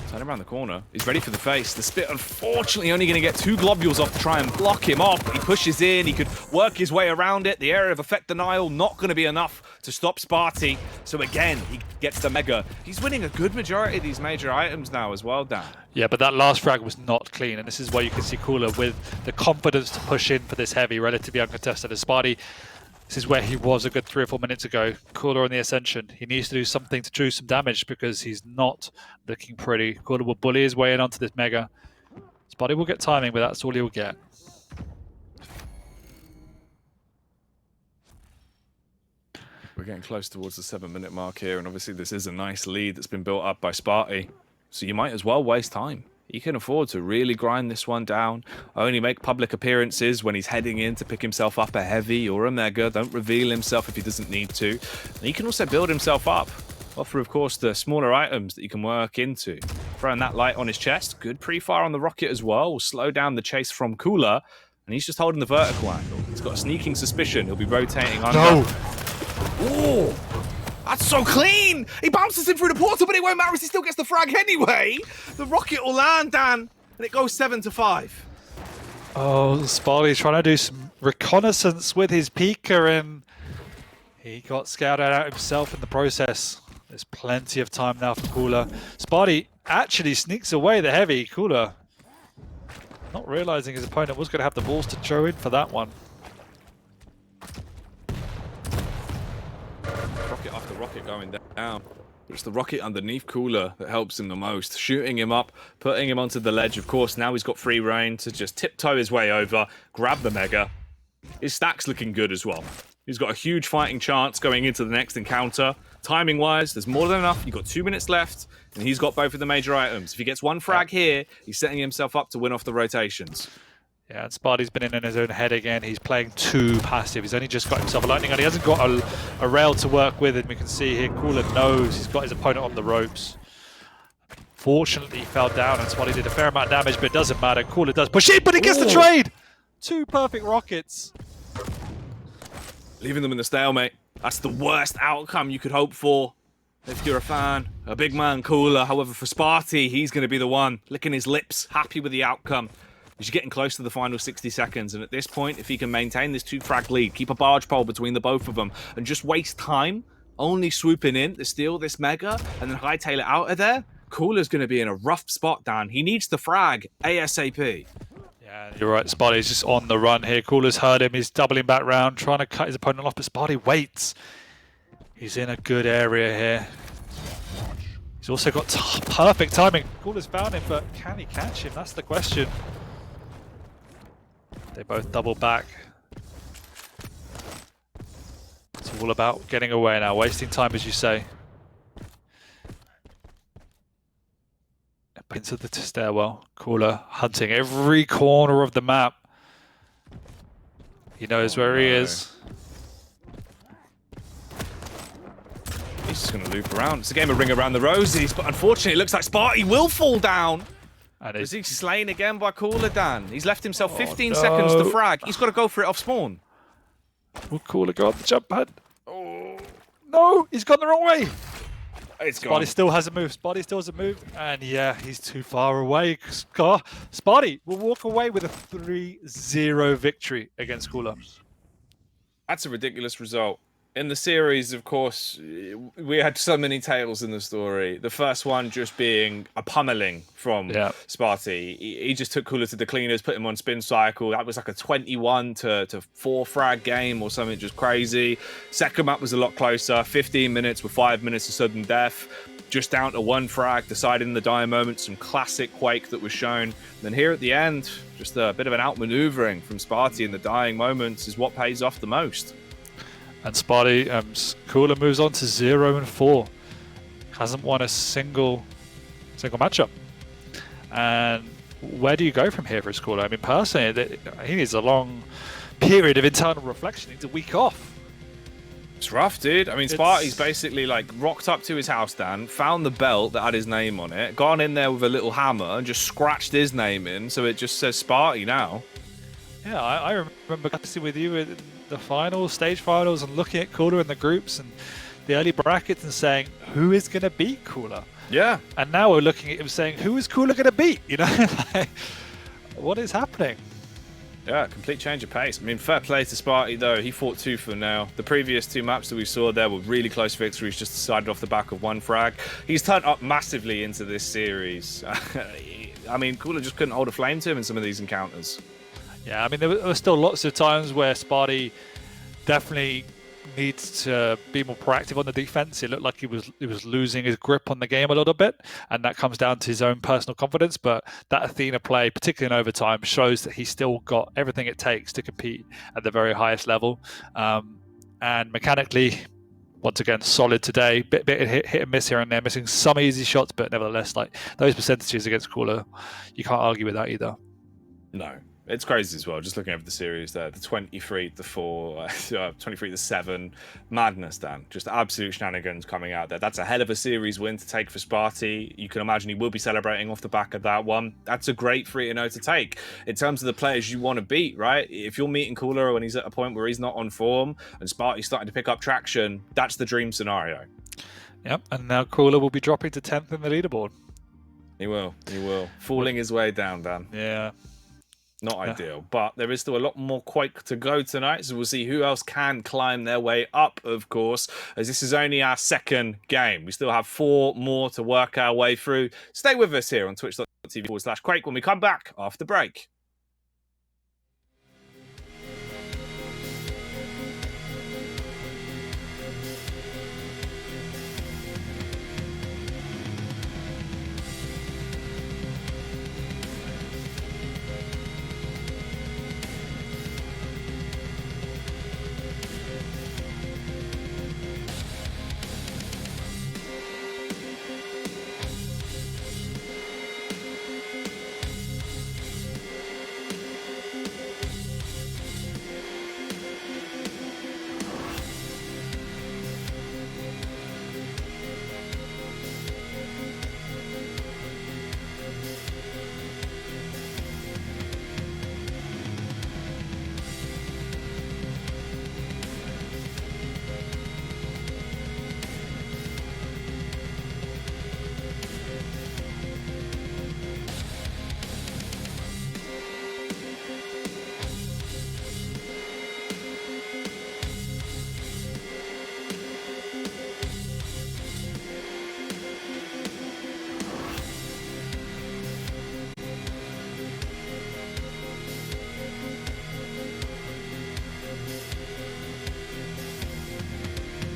A: Turn around the corner. He's ready for the face. The spit, unfortunately, only going to get 2 globules off to try and block him off. He pushes in. He could work his way around it. The area of effect denial not going to be enough to stop Spart1e. So again, he gets the mega. He's winning a good majority of these major items now as well, Dan.
B: Yeah, but that last frag was not clean, and this is where you can see COOLLERZ with the confidence to push in for this heavy, relatively uncontested. As Spart1e, this is where he was a good 3 or 4 minutes ago. COOLLERZ on the Ascension. He needs to do something to do some damage because he's not looking pretty. COOLLERZ will bully his way in onto this mega. Spart1e will get timing, but that's all he'll get.
A: We're getting close towards the 7-minute mark here, and obviously this is a nice lead that's been built up by Spart1e. So you might as well waste time. He can afford to really grind this one down, only make public appearances when he's heading in to pick himself up a heavy or a mega. Don't reveal himself if he doesn't need to. And he can also build himself up. Offer, of course, the smaller items that you can work into. Throwing that light on his chest. Good pre-fire on the rocket as well. Will slow down the chase from COOLLERZ. And he's just holding the vertical angle. He's got a sneaking suspicion he'll be rotating under.
B: No!
A: Ooh! That's so clean! He bounces him through the portal, but it won't matter as he still gets the frag anyway. The rocket will land, Dan, and it goes 7-5.
B: Oh, Spart1e trying to do some reconnaissance with his Pika, and he got scouted out himself in the process. There's plenty of time now for COOLLERZ. Spart1e actually sneaks away the heavy. COOLLERZ not realizing his opponent was going to have the balls to throw in for that one.
A: Rocket after rocket going down. It's the rocket underneath COOLLERZ that helps him the most. Shooting him up, putting him onto the ledge. Of course, now he's got free reign to just tiptoe his way over, grab the mega. His stack's looking good as well. He's got a huge fighting chance going into the next encounter. Timing-wise, there's more than enough. You've got 2 minutes left, and he's got both of the major items. If he gets 1 frag here, he's setting himself up to win off the rotations.
B: Yeah, and Spart1e's been in his own head again. He's playing too passive. He's only just got himself a lightning gun. He hasn't got a rail to work with, and we can see here COOLLERZ knows he's got his opponent on the ropes. Fortunately, he fell down, and Spart1e did a fair amount of damage, but it doesn't matter. COOLLERZ does push in, but he gets the trade! 2 perfect rockets.
A: Leaving them in the stalemate. That's the worst outcome you could hope for. If you're a fan, a big man COOLLERZ. However, for Spart1e, he's going to be the one licking his lips, happy with the outcome. He's getting close to the final 60 seconds, and at this point, if he can maintain this 2-frag lead, keep a barge pole between the both of them, and just waste time only swooping in to steal this mega, and then hightail it out of there, COOLLERZ's going to be in a rough spot, Dan. He needs the frag ASAP.
B: Yeah, you're right. Spart1e's just on the run here. COOLLERZ's heard him. He's doubling back round, trying to cut his opponent off, but Spart1e waits. He's in a good area here. He's also got perfect timing. COOLLERZ found him, but can he catch him? That's the question. They both double back. It's all about getting away now, wasting time, as you say. Up into the stairwell. COOLLERZ hunting every corner of the map. He knows where he is.
A: He's just going to loop around. It's a game of ring around the roses, but unfortunately, it looks like Spart1e will fall down.
B: And
A: is he slain again by COOLLERZ, Dan? He's left himself 15 seconds to frag. He's got to go for it off spawn.
B: Will COOLLERZ go on the jump pad? Oh. No, he's gone the wrong way.
A: It's gone.
B: Spart1e still hasn't moved. Spart1e still hasn't moved. And yeah, he's too far away. Spart1e will walk away with a 3-0 victory against COOLLERZ.
A: That's a ridiculous result. In the series, of course, we had so many tales in the story. The first one just being a pummeling from Spart1e. He just took COOLLERZ to the cleaners, put him on spin cycle. That was like a 21 to 4 frag game or something just crazy. Second map was a lot closer. 15 minutes with 5 minutes of sudden death. Just down to 1 frag, deciding the dying moment. Some classic Quake that was shown. And then here at the end, just a bit of an outmaneuvering from Spart1e in the dying moments is what pays off the most.
B: And Spart1e, Cooler moves on to 0-4. Hasn't won a single matchup. And where do you go from here for his Cooler? I mean, personally, he needs a long period of internal reflection. He needs a week off.
A: It's rough, dude. I mean, Spart1e's basically like rocked up to his house, Dan, found the belt that had his name on it, gone in there with a little hammer and just scratched his name in, so it just says Spart1e now.
B: Yeah, I remember sitting with you in the finals, stage finals, and looking at Cooler in the groups and the early brackets and saying, who is going to beat Cooler?
A: Yeah.
B: And now we're looking at him saying, who is Cooler going to beat? You know, like, what is happening?
A: Yeah, complete change of pace. I mean, fair play to Spart1e, though. He fought tooth and nail. The previous 2 maps that we saw there were really close victories, just decided off the back of 1 frag. He's turned up massively into this series. I mean, Cooler just couldn't hold a flame to him in some of these encounters.
B: Yeah, I mean, there were still lots of times where Spart1e definitely needs to be more proactive on the defense. It looked like he was losing his grip on the game a little bit, and that comes down to his own personal confidence. But that Athena play, particularly in overtime, shows that he's still got everything it takes to compete at the very highest level. And mechanically, once again, solid today. Bit hit and miss here and there, missing some easy shots, but nevertheless, like those percentages against Cooler, you can't argue with that either.
A: No. It's crazy as well, just looking over the series there. The 23, the 4, 23, the 7. Madness, Dan. Just absolute shenanigans coming out there. That's a hell of a series win to take for Spart1e. You can imagine he will be celebrating off the back of that one. That's a great 3-0 to take. In terms of the players you want to beat, right? If you're meeting Cooler when he's at a point where he's not on form and Spart1e's starting to pick up traction, that's the dream scenario.
B: Yep, and now Cooler will be dropping to 10th in the leaderboard.
A: He will. Falling his way down, Dan.
B: Yeah.
A: Not ideal, but there is still a lot more Quake to go tonight, so we'll see who else can climb their way up, of course, as this is only our 2nd game. We still have 4 more to work our way through. Stay with us here on twitch.tv/Quake when we come back after break.